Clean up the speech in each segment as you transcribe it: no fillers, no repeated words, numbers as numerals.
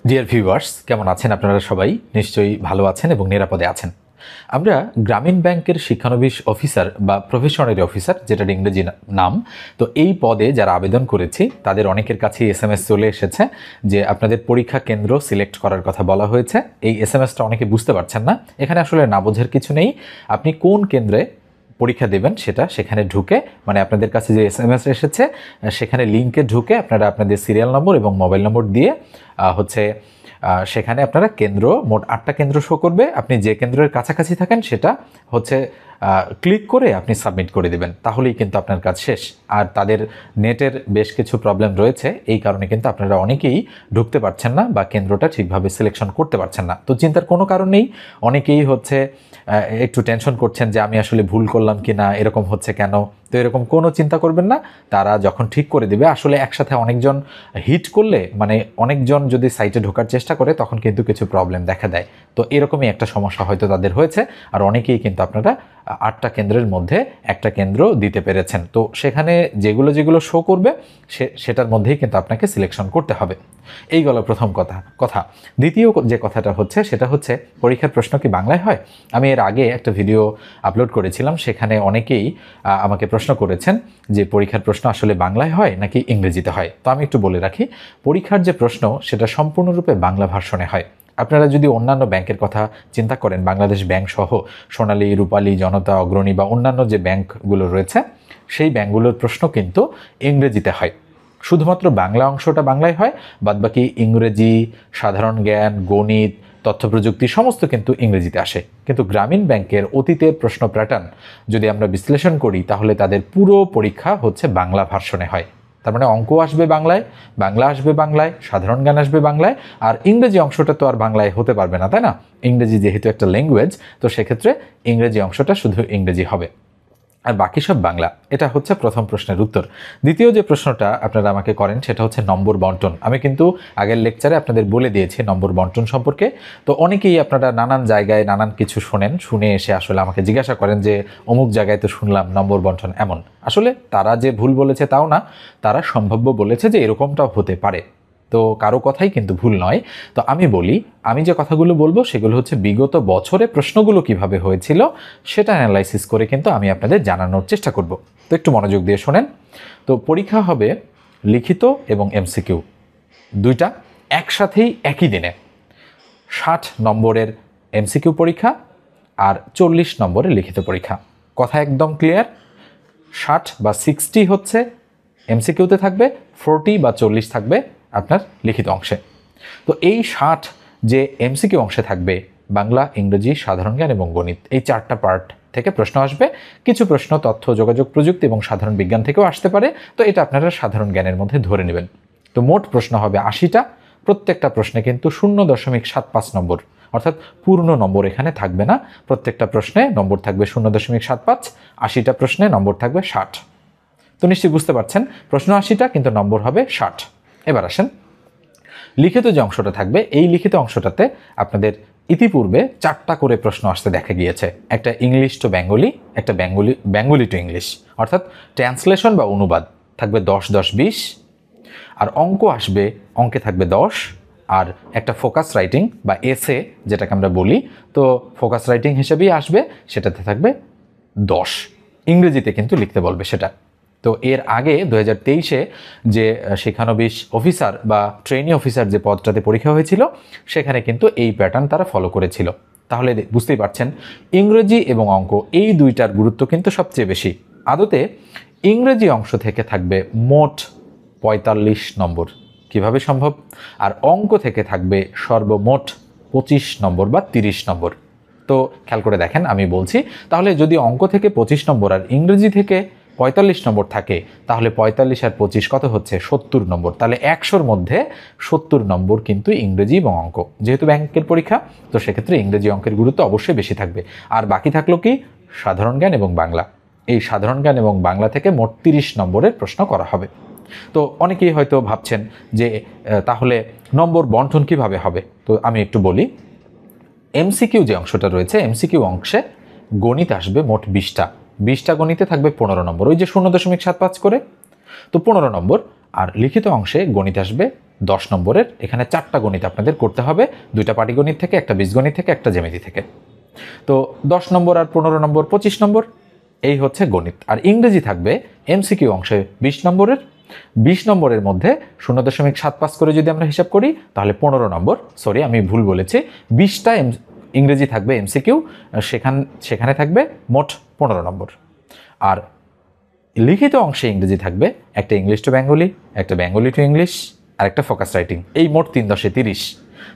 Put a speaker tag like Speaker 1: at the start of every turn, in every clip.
Speaker 1: Dear viewers, কেমন আছেন আপনারা? সবাই নিশ্চয়ই ভালো আছেন এবং নিরাপদে আছেন। আমরা গ্রামীণ ব্যাংকের শিক্ষানবিশ অফিসার বা প্রফেশনারি অফিসার, যেটা ইংরেজি নাম, তো এই পদে যারা আবেদন করেছি তাদের অনেকের কাছেই SMS চলে এসেছে যে আপনাদের পরীক্ষা কেন্দ্র সিলেক্ট করার কথা বলা হয়েছে। এই SMSটা অনেকে বুঝতে পারছেন না। এখানে আসলে না বোঝার কিছু নেই। আপনি কোন কেন্দ্রে পরীক্ষা দেবেন সেটা সেখানে ঢুকে, মানে আপনাদের কাছে যে SMS এসেছে সেখানে লিঙ্কে ঢুকে আপনারা আপনাদের সিরিয়াল নম্বর এবং মোবাইল নম্বর দিয়ে সেখানে আপনারা কেন্দ্র, মোট 8টা কেন্দ্র শো করবে। আপনি যে কেন্দ্রের কাছাকাছি থাকেন সেটা ক্লিক করে আপনি সাবমিট করে দেবেন, তাহলেই কিন্তু আপনার কাজ শেষ। আর তাদের নেটের বেশ কিছু প্রবলেম রয়েছে, এই কারণে কিন্তু আপনারা অনেকেই ঢুকতে পারছেন না বা কেন্দ্রটা ঠিকভাবে সিলেকশন করতে পারছেন না। তো চিন্তার কোনো কারণ নেই। অনেকেই একটু টেনশন করছেন যে আমি আসলে ভুল করলাম কি না, এরকম হচ্ছে কেন। তো এরকম কোনো চিন্তা করবেন না, তারা যখন ঠিক করে দিবে। আসলে একসাথে অনেকজন হিট করলে, মানে অনেকজন যদি সাইটে ঢোকার চেষ্টা করে, তখন কিন্তু কিছু প্রবলেম দেখা দেয়। তো এরকমই একটা সমস্যা হয়তো তাদের হয়েছে। আর অনেকেই কিন্তু আপনারা 8টা কেন্দ্রের মধ্যে একটা কেন্দ্র দিতে পেরেছেন। তো সেখানে যেগুলো শো করবে সেটার মধ্যেই কিন্তু আপনাকে সিলেকশন করতে হবে। এই গেল প্রথম কথা। দ্বিতীয় যে কথাটা সেটা হচ্ছে পরীক্ষার প্রশ্ন কি বাংলায় হয়? আমি এর আগে একটা ভিডিও আপলোড করেছিলাম, সেখানে অনেকেই আমাকে প্রশ্ন করেছেন যে পরীক্ষার প্রশ্ন আসলে বাংলায় হয় নাকি ইংরেজিতে হয়। তো আমি একটু বলে রাখি, পরীক্ষার যে প্রশ্ন সেটা সম্পূর্ণরূপে বাংলা ভার্সনে হয়। আপনারা যদি অন্যান্য ব্যাংকের কথা চিন্তা করেন, বাংলাদেশ ব্যাংক সহ সোনালী, রূপালী, জনতা, অগ্রণী বা অন্যান্য যে ব্যাংকগুলো রয়েছে, সেই ব্যাংকগুলোর প্রশ্ন কিন্তু ইংরেজিতে হয়। শুধুমাত্র বাংলা অংশটা বাংলায় হয়, বাদবাকি ইংরেজি, সাধারণ জ্ঞান, গণিত, তথ্য প্রযুক্তি সমস্ত কিন্তু ইংরেজিতে আসে। কিন্তু গ্রামীণ ব্যাংকের অতীতের প্রশ্ন প্যাটার্ন যদি আমরা বিশ্লেষণ করি, তাহলে তাদের পুরো পরীক্ষা বাংলা ভার্সনে হয়। তার মানে অঙ্ক আসবে বাংলায়, বাংলা আসবে বাংলায়, সাধারণ জ্ঞান আসবে বাংলায়, আর ইংরেজি অংশটা তো আর বাংলায় হতে পারবে না, তাই না? ইংরেজি যেহেতু একটা ল্যাঙ্গুয়েজ, তো সেক্ষেত্রে ইংরেজি অংশটা শুধু ইংরেজি হবে, আর বাকি সব বাংলা। এটা প্রথম প্রশ্নের উত্তর। দ্বিতীয় যে প্রশ্নটা আপনারা আমাকে করেন সেটা নম্বর বন্টন। আমি কিন্তু আগের লেকচারে আপনাদের বলে দিয়েছি নম্বর বন্টন সম্পর্কে। তো অনেকেই আপনারা নানান জায়গায় নানান কিছু শুনে এসে আসলে আমাকে জিজ্ঞাসা করেন যে অমুক জায়গায় তো শুনলাম নম্বর বন্টন এমন। আসলে তারা যে ভুল বলেছে তাও না, তারা সম্ভাব্য বলেছে যে এরকমটাও হতে পারে। তো কারো কথাই কিন্তু ভুল নয়। তো আমি যে কথাগুলো বলবো সেগুলো বিগত বছরে প্রশ্নগুলো কিভাবে হয়েছিল সেটা অ্যানালাইসিস করে কিন্তু আমি আপনাদের জানানোর চেষ্টা করব। তো একটু মনোযোগ দিয়ে শোনেন। তো পরীক্ষা হবে লিখিত এবং MCQ দুইটা একসাথেই একই দিনে। 60 নম্বরের MCQ পরীক্ষা আর 40 নম্বরের লিখিত পরীক্ষা। কথা একদম ক্লিয়ার। 60 বা 60 MCQতে থাকবে, 40 বা 40 থাকবে আপনার লিখিত অংশে। তো এই 60 যে MCQ অংশে থাকবে, বাংলা, ইংরেজি, সাধারণ জ্ঞান এবং গণিত, এই 4টা পার্ট থেকে প্রশ্ন আসবে। কিছু প্রশ্ন তথ্য যোগাযোগ প্রযুক্তি এবং সাধারণ বিজ্ঞান থেকেও আসতে পারে। তো এটা আপনারা সাধারণ জ্ঞানের মধ্যে ধরে নেবেন। তো মোট প্রশ্ন হবে 80টা। প্রত্যেকটা প্রশ্নে কিন্তু 0.75 নম্বর, অর্থাৎ পূর্ণ নম্বর এখানে থাকবে না। প্রত্যেকটা প্রশ্নে নম্বর থাকবে 0.75। 80টা প্রশ্নে নম্বর থাকবে 60। তো নিশ্চয়ই বুঝতে পারছেন, প্রশ্ন 80টা কিন্তু নম্বর হবে 60। এবার আসেন লিখিত যে অংশটা থাকবে, এই লিখিত অংশটাতে আপনাদের ইতিপূর্বে 4টা করে প্রশ্ন আসতে দেখা গিয়েছে। একটা ইংলিশ টু বেঙ্গলি, একটা বেঙ্গলি টু ইংলিশ, অর্থাৎ ট্রান্সলেশন বা অনুবাদ থাকবে 10, 10, 20। আর অঙ্ক আসবে, অঙ্কে থাকবে 10। আর একটা ফোকাস রাইটিং বা এসে যেটাকে আমরা বলি, তো ফোকাস রাইটিং হিসেবেই আসবে, সেটাতে থাকবে 10। ইংরেজিতে কিন্তু লিখতে বলবে সেটা। তো এর আগে 2023-এ যে শিক্ষানবিশ অফিসার বা ট্রেনি অফিসার যে পদটাতে পরীক্ষা হয়েছিল, সেখানে কিন্তু এই প্যাটার্ন তারা ফলো করেছিল। তাহলে বুঝতেই পারছেন, ইংরেজি এবং অঙ্ক এই দুইটার গুরুত্ব কিন্তু সবচেয়ে বেশি। আদতে ইংরেজি অংশ থেকে থাকবে মোট 45 নম্বর। কিভাবে সম্ভব? আর অঙ্ক থেকে থাকবে সর্বমোট 25 নম্বর বা 30 নম্বর। তো খেয়াল করে দেখেন, আমি বলছি, তাহলে যদি অঙ্ক থেকে 25 নম্বর আর ইংরেজি থেকে 45 নম্বর থাকে, তাহলে 45 আর 25 কত হচ্ছে? 70 নম্বর। তাহলে 100-র মধ্যে 70 নম্বর কিন্তু ইংরেজি এবং অঙ্ক। যেহেতু ব্যাংকের পরীক্ষা, তো সেক্ষেত্রে ইংরেজি অঙ্কের গুরুত্ব অবশ্যই বেশি থাকবে। আর বাকি থাকলো কি? সাধারণ জ্ঞান এবং বাংলা। এই সাধারণ জ্ঞান এবং বাংলা থেকে মোট 30 নম্বরের প্রশ্ন করা হবে। তো অনেকেই হয়তো ভাবছেন যে তাহলে নম্বর বন্টন কিভাবে হবে। তো আমি একটু বলি। MCQ যে অংশটা রয়েছে, MCQ অংশে গণিত আসবে মোট 20টা। 20টা গণিতে থাকবে 15 নম্বর, ওই যে 0.75 করে, তো 15 নম্বর। আর লিখিত অংশে গণিত আসবে 10 নম্বরের এখানে 4টা গণিত আপনাদের করতে হবে, 2টা পাটিগণিত থেকে, একটা বীজগণিত থেকে, একটা জ্যামিতি থেকে। তো 10 নম্বর আর 15 নম্বর 25 নম্বর, এই হচ্ছে গণিত। আর ইংরেজি থাকবে এমসিকিউ অংশে 20 নম্বরের। 20 নম্বরের মধ্যে 0.75 করে যদি আমরা হিসাব করি তাহলে 15 নম্বর, সরি আমি ভুল বলেছি, 20টা ইংরেজি থাকবে এমসিকিউ, সেখানে থাকবে মোট 15 নম্বর। আর লিখিত অংশে ইংরেজি থাকবে একটা ইংলিশ টু বেঙ্গলি, একটা বেঙ্গলি টু ইংলিশ, আর একটা ফোকাস রাইটিং, এই মোট 3 × 30।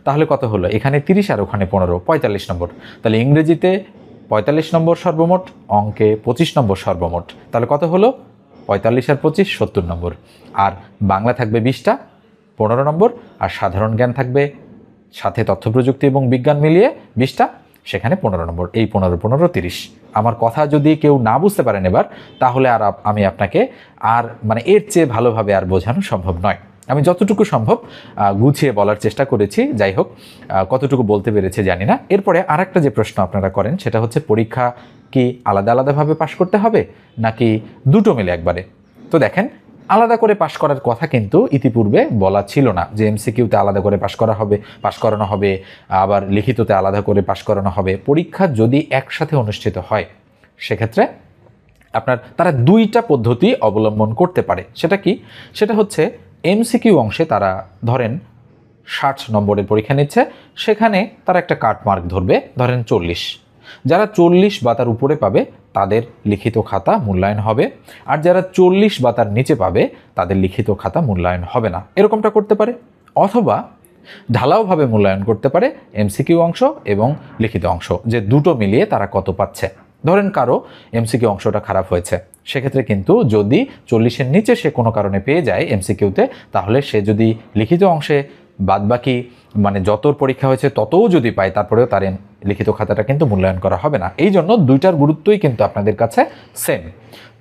Speaker 1: তাহলে কত হলো? এখানে 30 আর ওখানে 15, 45 নম্বর। তাহলে ইংরেজিতে 45 নম্বর সর্বমোট, অঙ্কে 25 নম্বর সর্বমোট। তাহলে কত হলো? 45 আর 25 70 নম্বর। আর বাংলা থাকবে 20টা, 15 নম্বর। আর সাধারণ জ্ঞান থাকবে সাথে তথ্য প্রযুক্তি এবং বিজ্ঞান মিলিয়ে 20টা, সেখানে 15 নম্বর। এই 15 15 30। আমার কথা যদি কেউ না বুঝতে পারেন এবার, তাহলে আর আমি আপনাকে আর মানে এর চেয়ে ভালোভাবে আর বোঝানো সম্ভব নয়। আমি যতটুকু সম্ভব গুছিয়ে বলার চেষ্টা করেছি। যাই হোক, কতটুকু বলতে পেরেছি জানি না। এরপরে আরেকটা যে প্রশ্ন আপনারা করেন সেটা হচ্ছে পরীক্ষা কি আলাদা আলাদাভাবে পাশ করতে হবে নাকি দুটো মিলে একবারে? তো দেখেন, আলাদা করে পাশ করার কথা কিন্তু ইতিপূর্বে বলা ছিল না যে এমসিকিউতে আলাদা করে পাশ করানো হবে, আবার লিখিততে আলাদা করে পাশ করানো হবে। পরীক্ষা যদি একসাথে অনুষ্ঠিত হয় সেক্ষেত্রে তারা 2টা পদ্ধতি অবলম্বন করতে পারে। সেটা কি? সেটা হচ্ছে এমসিকিউ অংশে তারা ধরেন 60 নম্বরের পরীক্ষা নিচ্ছে, সেখানে তারা একটা কাট মার্ক ধরবে ধরেন 40। যারা 40 বা তার উপরে পাবে তাদের লিখিত খাতা মূল্যায়ন হবে, আর যারা 40 বা তার নিচে পাবে তাদের লিখিত খাতা মূল্যায়ন হবে না। এরকমটা করতে পারে। অথবা ঢালাওভাবে মূল্যায়ন করতে পারে এমসিকিউ অংশ এবং লিখিত অংশ, যে দুটো মিলিয়ে তারা কত পাচ্ছে। ধরেন কারো এমসিকিউ অংশটা খারাপ হয়েছে, সেক্ষেত্রে কিন্তু যদি 40-এর নিচে সে কোনো কারণে পেয়ে যায় এমসিকিউতে, তাহলে সে যদি লিখিত অংশে বাদবাকি মানে যতর পরীক্ষা হয়েছে ততও যদি পায়, তারপরেও তার লিখিত খাতাটা কিন্তু মূল্যায়ন করা হবে না। এই জন্য 2টার গুরুত্বই কিন্তু আপনাদের কাছে সেম।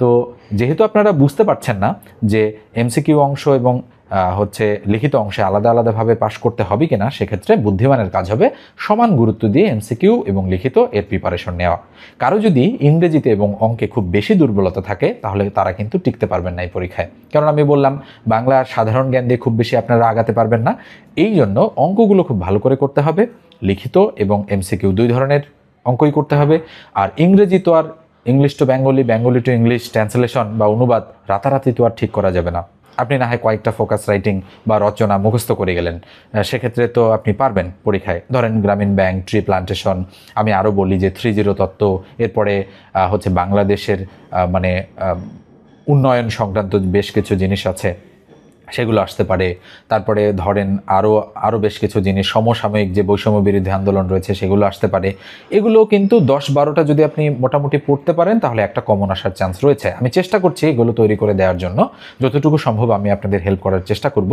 Speaker 1: তো যেহেতু আপনারা বুঝতে পারছেন না যে এমসিকিউ অংশ এবং হচ্ছে লিখিত অংশে আলাদা আলাদাভাবে পাশ করতে হবে কিনা, সেক্ষেত্রে বুদ্ধিমানের কাজ হবে সমান গুরুত্ব দিয়ে এমসিকিউ এবং লিখিত এর প্রিপারেশন নেওয়া। কারো যদি ইংরেজিতে এবং অঙ্কে খুব বেশি দুর্বলতা থাকে তাহলে তারা কিন্তু টিকতে পারবেন না এই পরীক্ষায়। কারণ আমি বললাম বাংলা আর সাধারণ জ্ঞান দিয়ে খুব বেশি আপনারা আগাতে পারবেন না। এই জন্য অঙ্কগুলো খুব ভালো করে করতে হবে। লিখিত এবং এমসিকিউ 2 ধরনের অঙ্কই করতে হবে। আর ইংরেজি তো আর English to Bengali, Bengali to English translation বা অনুবাদ রাতারাতি তো আর ঠিক করা যাবে না। আপনি না হয় কয়েকটা ফোকাস রাইটিং বা রচনা মুখস্থ করে গেলেন, সেক্ষেত্রে তো আপনি পারবেন পরীক্ষায়। ধরেন গ্রামীণ ব্যাংক, ট্রি প্লান্টেশন, আমি আরও বলি যে 3-0 তত্ত্ব, এরপরে হচ্ছে বাংলাদেশের মানে উন্নয়ন সংক্রান্ত বেশ কিছু জিনিস আছে, সেগুলো আসতে পারে। তারপরে ধরেন আরও বেশ কিছু জিনিস, সমসাময়িক যে বৈষম্য বিরোধী আন্দোলন রয়েছে সেগুলো আসতে পারে। এগুলো কিন্তু 10-12টা যদি আপনি মোটামুটি পড়তে পারেন তাহলে একটা কমন আসার চান্স রয়েছে। আমি চেষ্টা করছি এগুলো তৈরি করে দেওয়ার জন্য, যতটুকু সম্ভব আমি আপনাদের হেল্প করার চেষ্টা করব।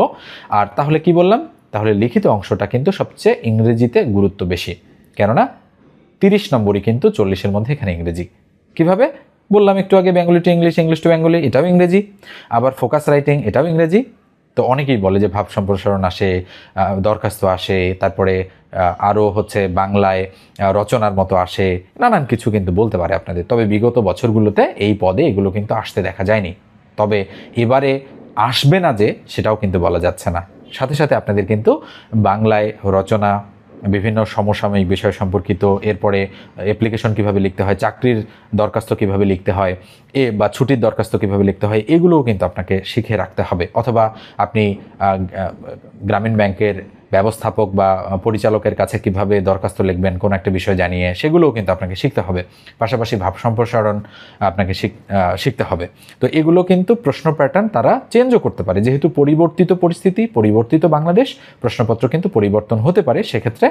Speaker 1: আর তাহলে কি বললাম, তাহলে লিখিত অংশটা কিন্তু সবচেয়ে ইংরেজিতে গুরুত্ব বেশি, কেননা 30 নম্বরই কিন্তু 40-এর মধ্যে এখানে ইংরেজি। কিভাবে বললাম একটু আগে, Bengali to English, English to Bengali, এটাও ইংরেজি। আবার ফোকাস রাইটিং, এটাও ইংরেজি। তো অনেকেই বলে যে ভাব সম্প্রসারণ আসে, দরখাস্ত আসে, তারপরে আরও হচ্ছে বাংলায় রচনার মতো আসে, নানান কিছু কিন্তু বলতে পারে আপনাদের। তবে বিগত বছরগুলোতে এই পদে এগুলো কিন্তু আসতে দেখা যায়নি। তবে এবারে আসবে না যে সেটাও কিন্তু বলা যাচ্ছে না। সাথে সাথে আপনাদের কিন্তু বাংলায় রচনা, বিভিন্ন সমসাময়িক বিষয় সম্পর্কিত, এরপরে অ্যাপ্লিকেশন কিভাবে লিখতে হয়, চাকরির দরখাস্ত কিভাবে লিখতে হয়, বা ছুটির দরখাস্ত কিভাবে লিখতে হয়, এগুলোও কিন্তু আপনাকে শিখে রাখতে হবে। অথবা আপনি গ্রামীণ ব্যাংকের ব্যবস্থাপক বা পরিচালকের কাছে কিভাবে দরখাস্ত লিখবেন কোনো একটা বিষয় জানিয়ে, সেগুলোও কিন্তু আপনাকে শিখতে হবে। পাশাপাশি ভাব সম্প্রসারণ আপনাকে শিখতে হবে। তো এগুলো কিন্তু প্রশ্ন প্যাটার্ন তারা চেঞ্জও করতে পারে, যেহেতু পরিবর্তিত পরিস্থিতি, পরিবর্তিত বাংলাদেশ, প্রশ্নপত্র কিন্তু পরিবর্তন হতে পারে। সেক্ষেত্রে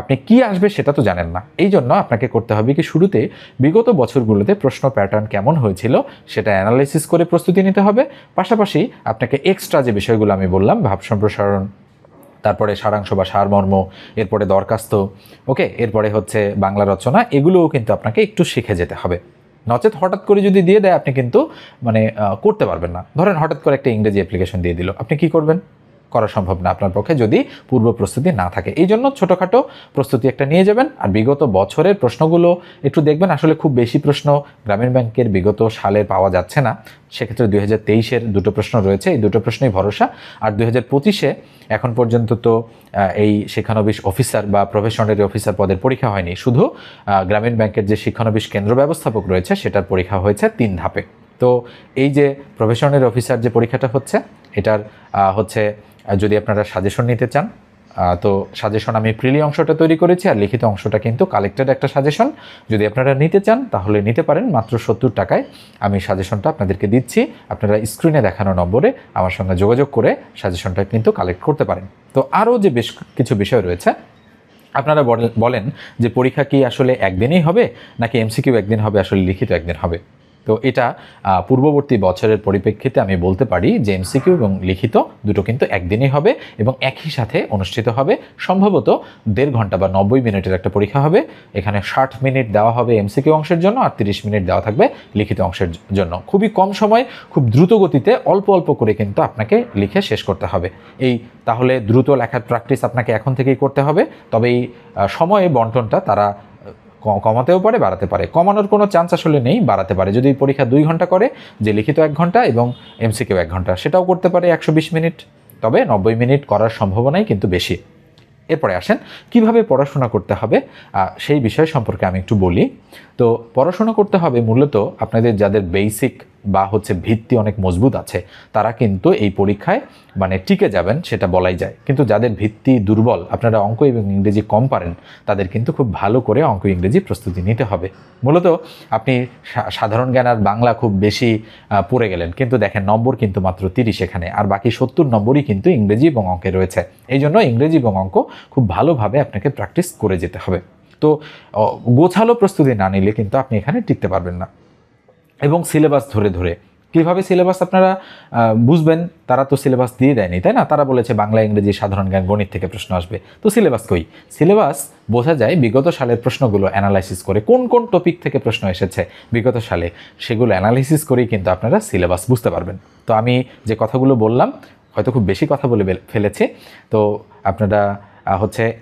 Speaker 1: আপনি কি আসবে সেটা তো জানেন না। এই জন্য আপনাকে করতে হবে কি, শুরুতে বিগত বছরগুলোতে প্রশ্ন প্যাটার্ন কেমন হয়েছিল সেটা অ্যানালাইসিস করে প্রস্তুতি নিতে হবে। পাশাপাশি আপনাকে এক্সট্রা যে বিষয়গুলো আমি বললাম, ভাব সম্প্রসারণ, তারপরে সারাংশ বা সারমর্ম, এরপরে দরখাস্ত, ওকে, এরপরে হচ্ছে বাংলা রচনা, এগুলোও কিন্তু আপনাকে একটু শিখে যেতে হবে। নচেত হঠাৎ করে যদি দিয়ে দেয় আপনি কিন্তু করতে পারবেন না। ধরেন হঠাৎ করে একটা ইংরেজি অ্যাপ্লিকেশন দিয়ে দিল, আপনি কি করবেন? করা সম্ভব না আপনার পক্ষে যদি পূর্ব প্রস্তুতি না থাকে। এই জন্য ছোটোখাটো প্রস্তুতি একটা নিয়ে যাবেন। আর বিগত বছরের প্রশ্নগুলো একটু দেখবেন, আসলে খুব বেশি প্রশ্ন গ্রামীণ ব্যাংকের বিগত সালে পাওয়া যাচ্ছে না। সেক্ষেত্রে 2023-এর দুটো প্রশ্ন রয়েছে, এই দুটো প্রশ্নই ভরসা। আর 2025-এ এখন পর্যন্ত তো এই শিক্ষানবিশ অফিসার বা প্রফেশনারি অফিসার পদের পরীক্ষা হয়নি, শুধু গ্রামীণ ব্যাংকের যে শিক্ষানবিশ কেন্দ্র ব্যবস্থাপক রয়েছে সেটার পরীক্ষা হয়েছে 3 ধাপে। তো এই যে প্রফেশনারি অফিসার যে পরীক্ষাটা হচ্ছে, এটার হচ্ছে যদি আপনারা সাজেশন নিতে চান, তো সাজেশন আমি প্রিলি অংশটা তৈরি করেছি, আর লিখিত অংশটা কিন্তু কালেক্টেড একটা সাজেশন। যদি আপনারা নিতে চান তাহলে নিতে পারেন, মাত্র 70 টাকায় আমি সাজেশনটা আপনাদেরকে দিচ্ছি। আপনারা স্ক্রিনে দেখানো নম্বরে আমার সঙ্গে যোগাযোগ করে সাজেশনটা কিন্তু কালেক্ট করতে পারেন। তো আরও যে বেশ কিছু বিষয় রয়েছে, আপনারা বলেন যে পরীক্ষা কি আসলে একদিনেই হবে নাকি এমসিকিউ একদিন হবে, আসলে লিখিত একদিন হবে। তো এটা পূর্ববর্তী বছরের পরিপ্রেক্ষিতে আমি বলতে পারি যে এমসিকিউ এবং লিখিত দুটো কিন্তু একদিনই হবে এবং একই সাথে অনুষ্ঠিত হবে। সম্ভবত 1.5 ঘন্টা বা 90 মিনিটের একটা পরীক্ষা হবে। এখানে 60 মিনিট দেওয়া হবে এমসিকিউ অংশের জন্য, আর 30 মিনিট দেওয়া থাকবে লিখিত অংশের জন্য। খুবই কম সময়, খুব দ্রুত গতিতে অল্প অল্প করে কিন্তু আপনাকে লিখে শেষ করতে হবে। তাহলে দ্রুত লেখার প্র্যাকটিস আপনাকে এখন থেকেই করতে হবে। তবে এই সময়ে বন্টনটা তারা কমাতেও পারে, বাড়াতে পারে। কমানোর কোনো চান্স আসলে নেই, বাড়াতে পারে। যদি পরীক্ষা 2 ঘন্টা করে, যে লিখিত 1 ঘন্টা এবং এমসিকিউ 1 ঘন্টা, সেটাও করতে পারে 120 মিনিট। তবে 90 মিনিট করার সম্ভাবনাই কিন্তু বেশি। এরপরে আসেন কিভাবে পড়াশোনা করতে হবে সেই বিষয় সম্পর্কে আমি একটু বলি। তো পড়াশোনা করতে হবে মূলত আপনাদের যাদের বেসিক বা ভিত্তি অনেক মজবুত আছে, তারা কিন্তু এই পরীক্ষায় টিকে যাবেন, সেটা বলাই যায়। কিন্তু যাদের ভিত্তি দুর্বল, আপনারা অঙ্ক এবং ইংরেজি কম পারেন, তাদের কিন্তু খুব ভালো করে অঙ্ক ইংরেজি প্রস্তুতি নিতে হবে। মূলত আপনি সাধারণ জ্ঞান আর বাংলা খুব বেশি পড়ে গেলেন, কিন্তু দেখেন নম্বর কিন্তু মাত্র 30 এখানে, আর বাকি 70 নম্বরই কিন্তু ইংরেজি এবং অঙ্কে রয়েছে। এই জন্য ইংরেজি এবং অঙ্ক খুব ভালোভাবে আপনাকে প্র্যাকটিস করে যেতে হবে। তো গোছালো প্রস্তুতি না নিলে কিন্তু আপনি এখানে টিকতে পারবেন না। এবং সিলেবাস ধরে ধরে কীভাবে সিলেবাস আপনারা বুঝবেন, তারা তো সিলেবাস দিয়ে দেয়নি, তাই না? তারা বলেছে বাংলা, ইংরেজি, সাধারণ জ্ঞান, গণিত থেকে প্রশ্ন আসবে। তো সিলেবাস কই? সিলেবাস বোঝা যায় বিগত সালের প্রশ্নগুলো অ্যানালাইসিস করে, কোন কোন টপিক থেকে প্রশ্ন এসেছে বিগত সালে, সেগুলো অ্যানালাইসিস করেই কিন্তু আপনারা সিলেবাস বুঝতে পারবেন। তো আমি যে কথাগুলো বললাম, হয়তো খুব বেশি কথা বলে ফেলেছি, তো আপনারা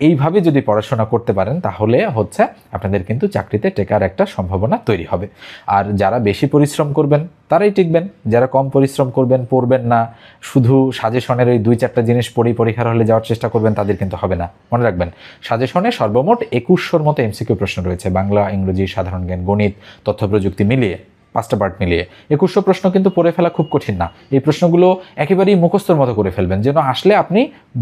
Speaker 1: এইভাবে যদি পড়াশোনা করতে পারেন তাহলে আপনাদের কিন্তু চাকরিতে টেকার একটা সম্ভাবনা তৈরি হবে। আর যারা বেশি পরিশ্রম করবেন তারাই টিকবেন, যারা কম পরিশ্রম করবেন, পড়বেন না, শুধু সাজেশনের ওই 2-4টা জিনিস পড়েই পরীক্ষার হলে যাওয়ার চেষ্টা করবেন, তাদের কিন্তু হবে না। মনে রাখবেন, সাজেশনে সর্বমোট 2100-র মতো এমসিকিউ প্রশ্ন রয়েছে, বাংলা, ইংরেজি, সাধারণ জ্ঞান, গণিত, তথ্য প্রযুক্তি মিলিয়ে 5টা পার্ট মিলিয়ে 2100 প্রশ্ন কিন্তু পড়ে ফেলা খুব কঠিন না। এই প্রশ্নগুলো একেবারেই মুখস্থর মতো করে ফেলবেন, যেন আসলে আপনি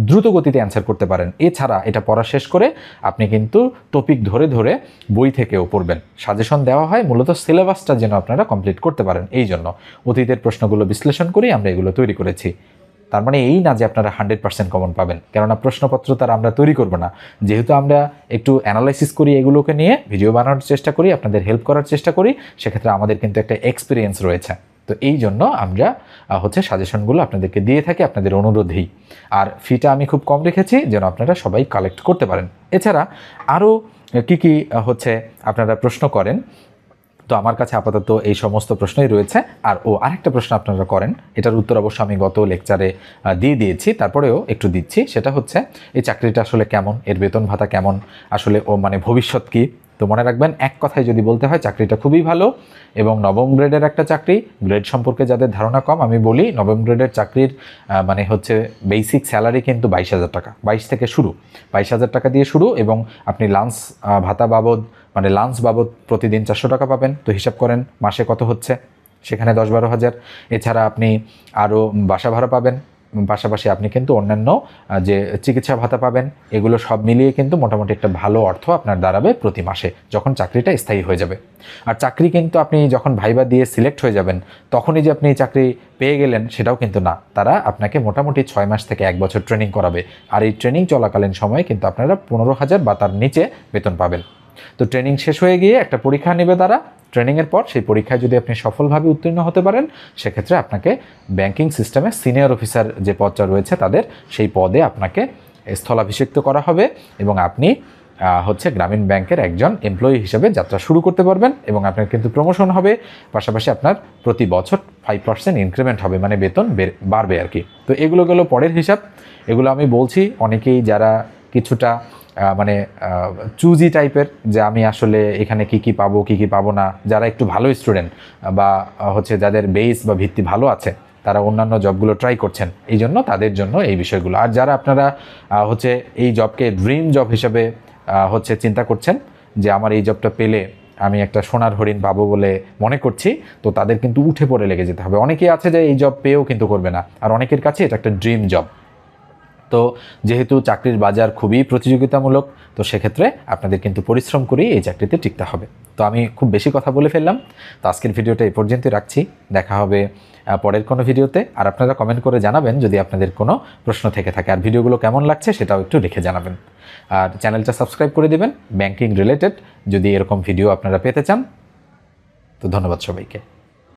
Speaker 1: দ্রুত গতিতে অ্যান্সার করতে পারেন। এছাড়া এটা পড়া শেষ করে আপনি কিন্তু টপিক ধরে ধরে বই থেকেও পড়বেন। সাজেশন দেওয়া হয় মূলত সিলেবাসটা যেন আপনারা কমপ্লিট করতে পারেন। এই জন্য অতীতের প্রশ্নগুলো বিশ্লেষণ করেই আমরা এগুলো তৈরি করেছি। তার মানে এই না যে আপনারা 100% কমন পাবেন, কেননা প্রশ্নপত্র তারা আমরা তৈরি করব না। যেহেতু আমরা একটু অ্যানালাইসিস করি, এগুলোকে নিয়ে ভিডিও বানানোর চেষ্টা করি, আপনাদের হেল্প করার চেষ্টা করি, সেক্ষেত্রে আমাদের কিন্তু একটা এক্সপিরিয়েন্স রয়েছে। তো এই জন্য আমরা সাজেশনগুলো আপনাদেরকে দিয়ে থাকি আপনাদের অনুরোধেই। আর ফিটা আমি খুব কম রেখেছি যেন আপনারা সবাই কালেক্ট করতে পারেন। এছাড়া আরও কী আপনারা প্রশ্ন করেন, তো আমার কাছে আপাতত এই সমস্ত প্রশ্নই রয়েছে। আর আরেকটা প্রশ্ন আপনারা করেন, এটার উত্তর অবশ্য আমি গত লেকচারে দিয়ে দিয়েছি, তারপরেও একটু দিচ্ছি। সেটা হচ্ছে এই চাকরিটা আসলে কেমন, এর বেতন ভাতা কেমন, আসলে ভবিষ্যৎ কী। তো মনে রাখবেন, এক কথায় যদি বলতে হয়, চাকরিটা খুবই ভালো এবং নবম গ্রেডের একটা চাকরি। গ্রেড সম্পর্কে যাদের ধারণা কম, আমি বলি নবম গ্রেডের চাকরির বেসিক স্যালারি কিন্তু 22,000 টাকা, 22 থেকে শুরু, 22,000 টাকা দিয়ে শুরু। এবং আপনি লাঞ্চ ভাতা বাবদ লাঞ্চ বাবদ প্রতিদিন 400 টাকা পাবেন। তো হিসাব করেন মাসে কত হচ্ছে, সেখানে 10-12 হাজার। এছাড়া আপনি আরও বাসা ভাড়া পাবেন, পাশাপাশি আপনি কিন্তু অন্যান্য যে চিকিৎসা ভাতা পাবেন, এগুলো সব মিলিয়ে কিন্তু মোটামুটি একটা ভালো অর্থ আপনার দাঁড়াবে প্রতি মাসে, যখন চাকরিটা স্থায়ী হয়ে যাবে। আর চাকরি কিন্তু আপনি যখন ভাইবা দিয়ে সিলেক্ট হয়ে যাবেন, তখনই যে আপনি চাকরি পেয়ে গেলেন সেটাও কিন্তু না। তারা আপনাকে মোটামুটি 6 মাস থেকে 1 বছর ট্রেনিং করাবে। আর এই ট্রেনিং চলাকালীন সময়ে কিন্তু আপনারা 15,000 বা তার নিচে বেতন পাবেন। তো ট্রেনিং শেষ হয়ে গিয়ে একটা পরীক্ষা নেবে তারা। ট্রেনিংয়ের পর সেই পরীক্ষায় যদি আপনি সফলভাবে উত্তীর্ণ হতে পারেন, সেক্ষেত্রে আপনাকে ব্যাংকিং সিস্টেমে সিনিয়র অফিসার যে পদটা রয়েছে তাদের, সেই পদে আপনাকে স্থলাভিষিক্ত করা হবে এবং আপনি হচ্ছে গ্রামীণ ব্যাংকের একজন এমপ্লয়ি হিসেবে যাত্রা শুরু করতে পারবেন এবং আপনার কিন্তু প্রমোশন হবে, পাশাপাশি আপনার প্রতি বছর 5% ইনক্রিমেন্ট হবে, মানে বেতন বাড়বে আর কি। তো এগুলো গেলো পরের হিসাব। এগুলো আমি বলছি অনেকেই যারা কিছুটা মানে চুজি টাইপের, যে আমি আসলে এখানে কি কি পাবো না, যারা একটু ভালো স্টুডেন্ট বা হচ্ছে যাদের বেস বা ভিত্তি ভালো আছে, তারা অন্যান্য জবগুলো ট্রাই করছেন, এই জন্য তাদের জন্য এই বিষয়গুলো। আর যারা আপনারা হচ্ছে এই জবকে ড্রিম জব হিসেবে হচ্ছে চিন্তা করছেন যে আমার এই জবটা পেলে আমি একটা সোনার হরিণ পাবো বলে মনে করছি, তো তাদের কিন্তু উঠে পড়ে লেগে যেতে হবে। অনেকেই আছে যে এই জব পেয়েও কিন্তু করবে না, আর অনেকের কাছে এটা একটা ড্রিম জব। তো যেহেতু চাকরির বাজার খুবই প্রতিযোগিতামূলক, তো সেক্ষেত্রে আপনাদের কিন্তু পরিশ্রম করেই এই চাকরিতে টিকতে হবে। তো আমি খুব বেশি কথা বলে ফেললাম, তো আজকের ভিডিওটা এই পর্যন্তই রাখছি। দেখা হবে পরের কোনো ভিডিওতে। আর আপনারা কমেন্ট করে জানাবেন যদি আপনাদের কোনো প্রশ্ন থেকে থাকে, আর ভিডিওগুলো কেমন লাগছে সেটাও একটু লিখে জানাবেন। আর চ্যানেলটা সাবস্ক্রাইব করে দেবেন ব্যাংকিং রিলেটেড যদি এরকম ভিডিও আপনারা পেতে চান। তো ধন্যবাদ সবাইকে।